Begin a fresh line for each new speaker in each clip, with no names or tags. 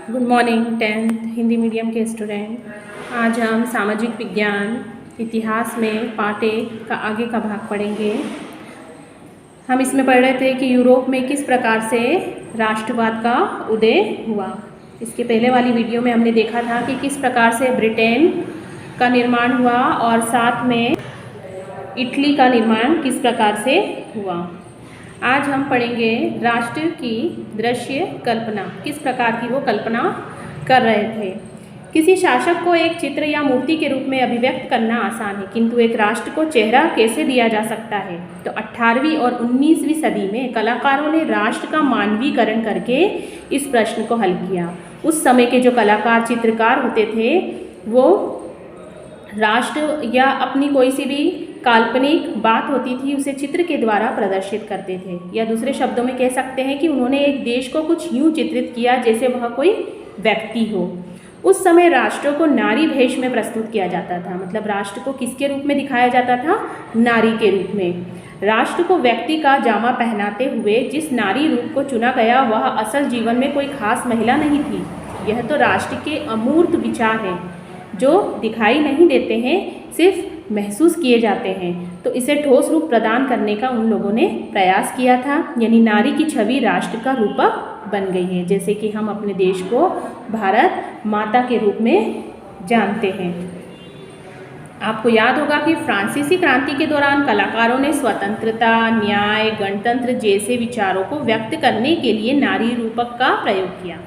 Good morning 10th Hindi medium के student. आज हम सामाजिक विज्ञान इतिहास में पार्ट 1 का आगे का भाग पढ़ेंगे। हम इसमें पढ़ रहे थे कि यूरोप में किस प्रकार से राष्ट्रवाद का उदय हुआ। इसके पहले वाली वीडियो में हमने देखा था कि किस प्रकार से ब्रिटेन का निर्माण हुआ और साथ में इटली का निर्माण किस प्रकार से हुआ। आज हम पढ़ेंगे राष्ट्र की दृश्य कल्पना, किस प्रकार की वो कल्पना कर रहे थे। किसी शासक को एक चित्र या मूर्ति के रूप में अभिव्यक्त करना आसान है, किंतु एक राष्ट्र को चेहरा कैसे दिया जा सकता है। तो 18वीं और 19वीं सदी में कलाकारों ने राष्ट्र का मानवीकरण करके इस प्रश्न को हल किया। उस समय के जो कलाकार चित्रकार होते थे वो राष्ट्र या अपनी कोई सी भी काल्पनिक बात होती थी उसे चित्र के द्वारा प्रदर्शित करते थे, या दूसरे शब्दों में कह सकते हैं कि उन्होंने एक देश को कुछ यूं चित्रित किया जैसे वह कोई व्यक्ति हो। उस समय राष्ट्रों को नारी भेष में प्रस्तुत किया जाता था, मतलब राष्ट्र को किसके रूप में दिखाया जाता था? नारी के रूप में। राष्ट्र को व्यक्ति का जामा पहनाते हुए जिस नारी रूप को चुना गया वह असल जीवन में कोई खास महिला नहीं थी। यह तो राष्ट्र के अमूर्त विचार हैं जो दिखाई नहीं देते हैं, सिर्फ महसूस किए जाते हैं। तो इसे ठोस रूप प्रदान करने का उन लोगों ने प्रयास किया था, यानी नारी की छवि राष्ट्र का रूपक बन गई है, जैसे कि हम अपने देश को भारत माता के रूप में जानते हैं। आपको याद होगा कि फ्रांसीसी क्रांति के दौरान कलाकारों ने स्वतंत्रता, न्याय, गणतंत्र जैसे विचारों को व्यक्त करने के लिए नारी रूपक का प्रयोग किया।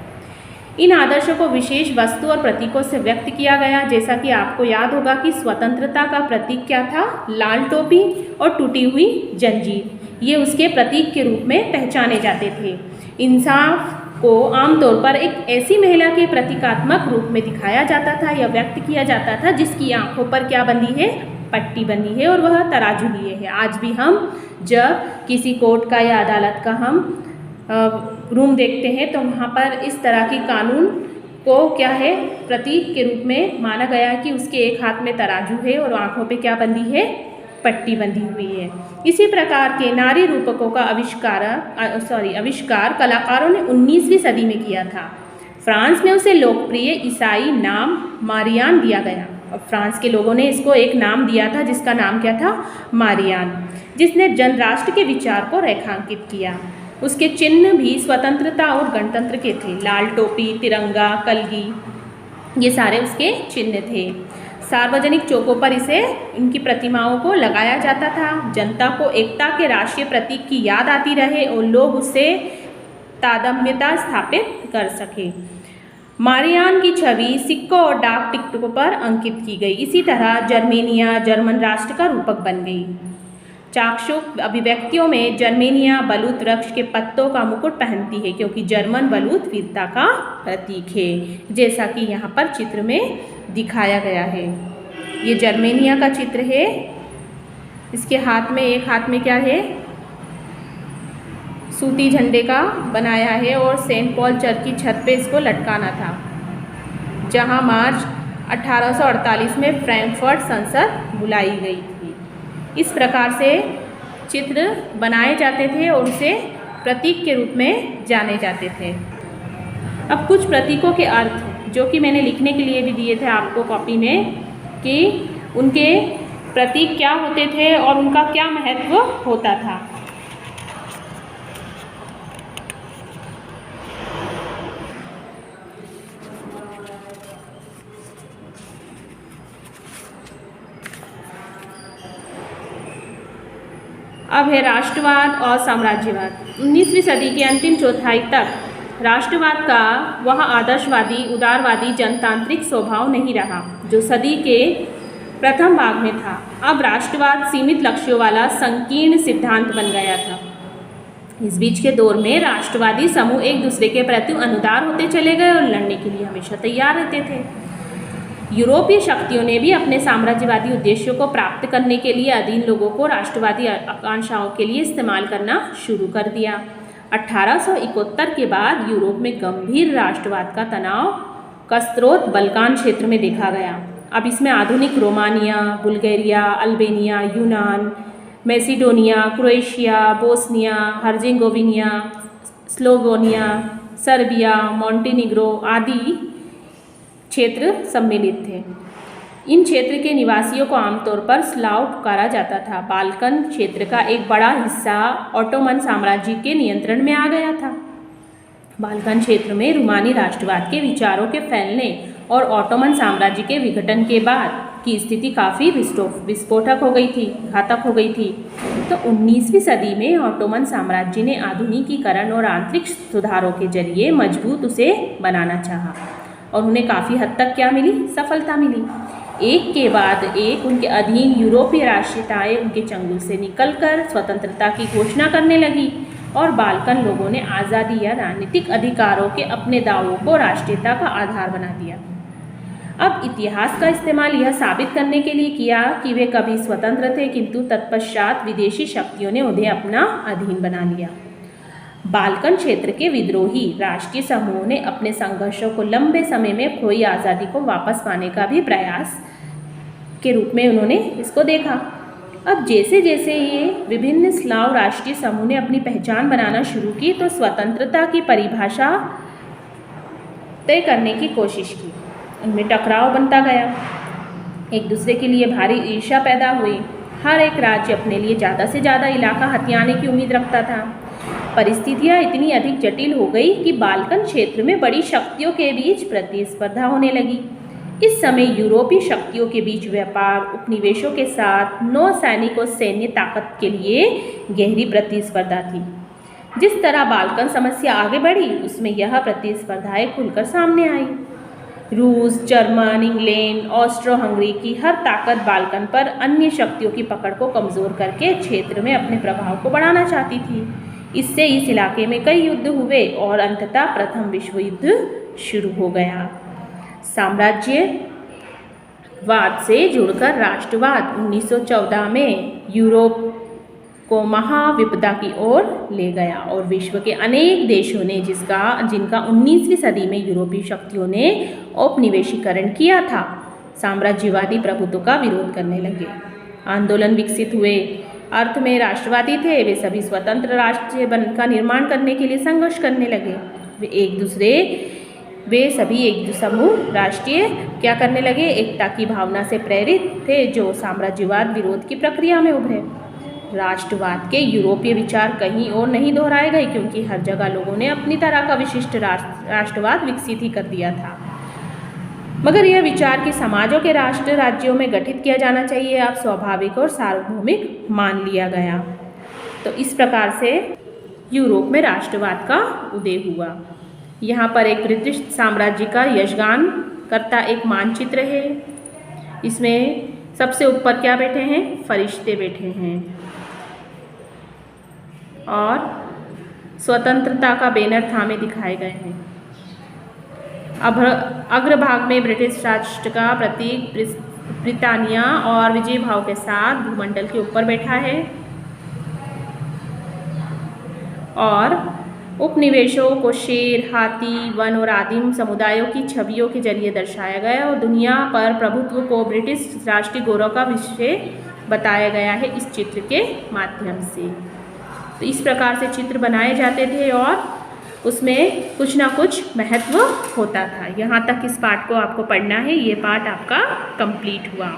इन आदर्शों को विशेष वस्तु और प्रतीकों से व्यक्त किया गया, जैसा कि आपको याद होगा कि स्वतंत्रता का प्रतीक क्या था? लाल टोपी और टूटी हुई जंजीर, ये उसके प्रतीक के रूप में पहचाने जाते थे। इंसाफ को आमतौर पर एक ऐसी महिला के प्रतीकात्मक रूप में दिखाया जाता था या व्यक्त किया जाता था जिसकी आंखों पर क्या बंधी है? पट्टी बंधी है और वह तराजू लिए है। आज भी हम जब किसी कोर्ट का या अदालत का हम रूम देखते हैं तो वहाँ पर इस तरह की कानून को क्या है? प्रतीक के रूप में माना गया है कि उसके एक हाथ में तराजू है और आंखों पे क्या बंधी है? पट्टी बंधी हुई है। इसी प्रकार के नारी रूपकों का आविष्कार कलाकारों ने 19वीं सदी में किया था। फ्रांस में उसे लोकप्रिय ईसाई नाम मारियान दिया गया और फ्रांस के लोगों ने इसको एक नाम दिया था जिसका नाम क्या था? मारियान, जिसने जनराष्ट्र के विचार को रेखांकित किया। उसके चिन्ह भी स्वतंत्रता और गणतंत्र के थे। लाल टोपी, तिरंगा, कलगी, ये सारे उसके चिन्ह थे। सार्वजनिक चौकों पर इसे इनकी प्रतिमाओं को लगाया जाता था। जनता को एकता के राष्ट्रीय प्रतीक की याद आती रहे और लोग उससे तादात्म्यता स्थापित कर सके। मारियान की छवि सिक्कों और डाक टिकटों पर अंकित की गई। इसी तरह जर्मेनिया जर्मन राष्ट्र का रूपक बन गई। चाक्षुष अभिव्यक्तियों में जर्मेनिया बलूत वृक्ष के पत्तों का मुकुट पहनती है, क्योंकि जर्मन बलूत वीरता का प्रतीक है, जैसा कि यहाँ पर चित्र में दिखाया गया है। ये जर्मेनिया का चित्र है। इसके हाथ में, एक हाथ में क्या है? सूती झंडे का बनाया है और सेंट पॉल चर्च की छत पे इसको लटकाना था, जहाँ मार्च 1848 में फ्रैंकफर्ट संसद बुलाई गई थी। इस प्रकार से चित्र बनाए जाते थे और उसे प्रतीक के रूप में जाने जाते थे। अब कुछ प्रतीकों के अर्थ जो कि मैंने लिखने के लिए भी दिए थे आपको कॉपी में, कि उनके प्रतीक क्या होते थे और उनका क्या महत्व होता था। अब है राष्ट्रवाद और साम्राज्यवाद। 19वीं सदी के अंतिम चौथाई तक राष्ट्रवाद का वह आदर्शवादी, उदारवादी, जनतांत्रिक स्वभाव नहीं रहा जो सदी के प्रथम भाग में था। अब राष्ट्रवाद सीमित लक्ष्यों वाला संकीर्ण सिद्धांत बन गया था। इस बीच के दौर में राष्ट्रवादी समूह एक दूसरे के प्रति अनुदार होते चले गए और लड़ने के लिए हमेशा तैयार रहते थे। यूरोपीय शक्तियों ने भी अपने साम्राज्यवादी उद्देश्यों को प्राप्त करने के लिए अधीन लोगों को राष्ट्रवादी आकांक्षाओं के लिए इस्तेमाल करना शुरू कर दिया। 1871 के बाद यूरोप में गंभीर राष्ट्रवाद का तनाव का स्रोत बल्कान क्षेत्र में देखा गया। अब इसमें आधुनिक रोमानिया, बुल्गारिया, अल्बेनिया, यूनान, Macedonia, Croatia, Bosnia, Herzegovina, Slovenia, Serbia, Montenegro आदि क्षेत्र सम्मिलित थे। इन क्षेत्र के निवासियों को आमतौर पर स्लाव पुकारा जाता था। बाल्कन क्षेत्र का एक बड़ा हिस्सा ऑटोमन साम्राज्य के नियंत्रण में आ गया था। बाल्कन क्षेत्र में रूमानी राष्ट्रवाद के विचारों के फैलने और ऑटोमन साम्राज्य के विघटन के बाद की स्थिति काफ़ी विस्फोटक हो गई थी, घातक हो गई थी। तो 19वीं सदी में ऑटोमन साम्राज्य ने आधुनिकीकरण और आंतरिक सुधारों के जरिए मजबूत उसे बनाना चाहा और उन्हें काफ़ी हद तक क्या मिली? सफलता मिली। एक के बाद एक उनके अधीन यूरोपीय राष्ट्रीयताएं उनके चंगुल से निकलकर स्वतंत्रता की घोषणा करने लगी और बाल्कन लोगों ने आज़ादी या राजनीतिक अधिकारों के अपने दावों को राष्ट्रीयता का आधार बना दिया। अब इतिहास का इस्तेमाल यह साबित करने के लिए किया कि वे कभी स्वतंत्र थे, किंतु तत्पश्चात विदेशी शक्तियों ने उन्हें अपना अधीन बना लिया। बाल्कन क्षेत्र के विद्रोही राष्ट्रीय समूहों ने अपने संघर्षों को लंबे समय में खोई आज़ादी को वापस पाने का भी प्रयास के रूप में उन्होंने इसको देखा। अब जैसे जैसे ये विभिन्न स्लाव राष्ट्रीय समूह ने अपनी पहचान बनाना शुरू की तो स्वतंत्रता की परिभाषा तय करने की कोशिश की। इनमें टकराव बनता गया, एक दूसरे के लिए भारी ईर्ष्या पैदा हुई। हर एक राज्य अपने लिए ज़्यादा से ज़्यादा इलाका हथियाने की उम्मीद रखता था। परिस्थितियाँ इतनी अधिक जटिल हो गई कि बाल्कन क्षेत्र में बड़ी शक्तियों के बीच प्रतिस्पर्धा होने लगी। इस समय यूरोपीय शक्तियों के बीच व्यापार उपनिवेशों के साथ नौसैनिक और सैन्य ताकत के लिए गहरी प्रतिस्पर्धा थी। जिस तरह बाल्कन समस्या आगे बढ़ी उसमें यह प्रतिस्पर्धाएं खुलकर सामने आई। रूस, जर्मन, इंग्लैंड, ऑस्ट्रो हंगरी की हर ताकत बाल्कन पर अन्य शक्तियों की पकड़ को कमज़ोर करके क्षेत्र में अपने प्रभाव को बढ़ाना चाहती थी। इससे इस इलाके में कई युद्ध हुए और अंततः प्रथम विश्व युद्ध शुरू हो गया। साम्राज्यवाद से जुड़कर राष्ट्रवाद 1914 में यूरोप को महाविपदा की ओर ले गया और विश्व के अनेक देशों ने जिनका 19वीं सदी में यूरोपीय शक्तियों ने औपनिवेशीकरण किया था, साम्राज्यवादी प्रभुत्व का विरोध करने लगे। आंदोलन विकसित हुए, अर्थ में राष्ट्रवादी थे, वे सभी स्वतंत्र राष्ट्र का निर्माण करने के लिए संघर्ष करने लगे। वे सभी एक समूह राष्ट्रीय क्या करने लगे? एकता की भावना से प्रेरित थे जो साम्राज्यवाद विरोध की प्रक्रिया में उभरे। राष्ट्रवाद के यूरोपीय विचार कहीं और नहीं दोहराए गए क्योंकि हर जगह लोगों ने अपनी तरह का विशिष्ट राष्ट्रवाद विकसित ही कर दिया था। मगर यह विचार कि समाजों के राष्ट्र राज्यों में गठित किया जाना चाहिए अब स्वाभाविक और सार्वभौमिक मान लिया गया। तो इस प्रकार से यूरोप में राष्ट्रवाद का उदय हुआ। यहाँ पर एक ब्रिटिश साम्राज्य का यशगान करता एक मानचित्र है। इसमें सबसे ऊपर क्या बैठे हैं? फरिश्ते बैठे हैं और स्वतंत्रता का बैनर थामे दिखाए गए हैं। अग्रभाग में ब्रिटिश राष्ट्र का प्रतीक ब्रिटानिया और विजय भाव के साथ भूमंडल के ऊपर बैठा है और उपनिवेशों को शेर, हाथी, वन और आदिम समुदायों की छवियों के जरिए दर्शाया गया और दुनिया पर प्रभुत्व को ब्रिटिश राष्ट्रीय गौरव का विषय बताया गया है इस चित्र के माध्यम से। तो इस प्रकार से चित्र बनाए जाते थे और उसमें कुछ ना कुछ महत्व होता था। यहाँ तक इस पाठ को आपको पढ़ना है। ये पाठ आपका कंप्लीट हुआ।